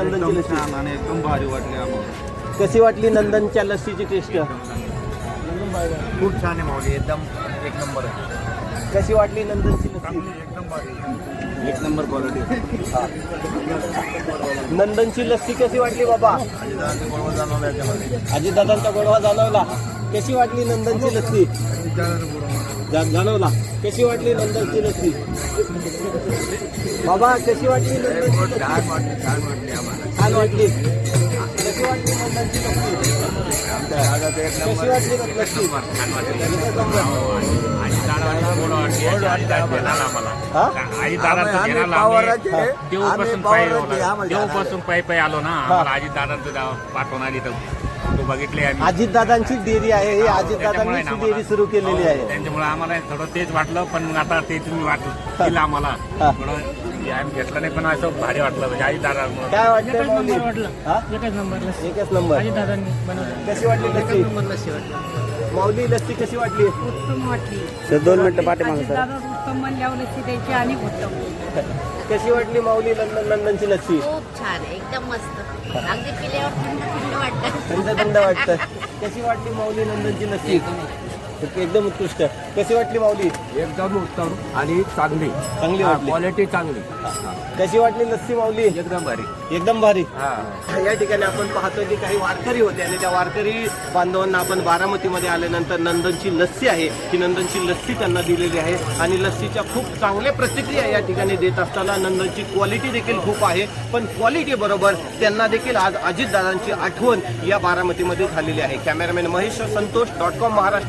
नंदनची लस्सी? छान आणि एकदम भारी वाटली आम्हाला. कशी वाटली नंदनच्या लस्सीची टेस्ट? खूप छान आहे माऊली, एकदम एक नंबर आहे. कशी वाटली नंदनची लस्सी? एकदम भारी, एक नंबर क्वालिटी. नंदनची लस्सी कशी वाटली बाबा? अजितदादांनी गोडवा जाणवला याच्यामध्ये. अजितदादांचा गोडवा जाणवला. कशी वाटली नंदनची लस्सी? जाणवला. कशी वाटली नंदनची लस्सी? बाबा कशी वाटली नंदनची लस्सी? छान वाटली आम्हाला. छान वाटली. कशी वाटली नंदनची लस्सी? कशी वाटली लस्सी? देवपासून पायी आलो ना. आम्हाला अजितदादांचं पाठवून आली तर तो बघितले आम्ही. अजितदादांची डेअरी आहे ही, अजितदादांनी डेअरी सुरू केलेली आहे. त्यांच्यामुळे आम्हाला थोडं तेच वाटलं, पण मग आता ते तुम्ही वाटलं आम्हाला थोडं आम्ही घेतलं नाही, पण असं भारी वाटलं म्हणजे अजितदादांमुळे. काय वाटतं माऊली? एकच नंबर लस्सी एकच नंबर. अजितदादांनी बनवलं. कशी वाटली लस्सी? लस्सी वाटली. माऊली लस्सी कशी वाटली? उत्तम वाटली. सर 2 मिनिटं पाठीमागे सर. दादा उत्तम म्हणल्यावर लस्सी द्यायची आणि उत्तम. कशी वाटली माऊली नंदनची लस्सी? खूप छान आहे, एकदम मस्त. अगदी पिल्यावर थंड थंड वाटतं. थंड वाटतं. कशी वाटली माऊली नंदनची लस्सी? एकदम उत्कृष्ट. कशी वाटली माऊली? एकदम उत्तम आणि चांगली चांगली वाटली. क्वालिटी चांगली. कशी वाटली लस्सी माऊली? एकदम भारी. एकदम भारी. हा. या ठिकाणी आपण पाहतो की काही वारकरी होते आणि त्या वारकरी बांधवांना आपण बारामतीमध्ये आल्यानंतर नंदनची लस्सी आहे ही नंदनची लस्सी त्यांना दिलेली आहे आणि लस्सीच्या खूप चांगल्या प्रतिक्रिया या ठिकाणी देत असताना नंदनची क्वालिटी देखील खूप आहे, पण क्वालिटी बरोबर त्यांना देखील आज अजितदादांची आठवण या बारामतीमध्ये झालेली आहे. Cameraman Mahesh Santosh .com Maharashtra.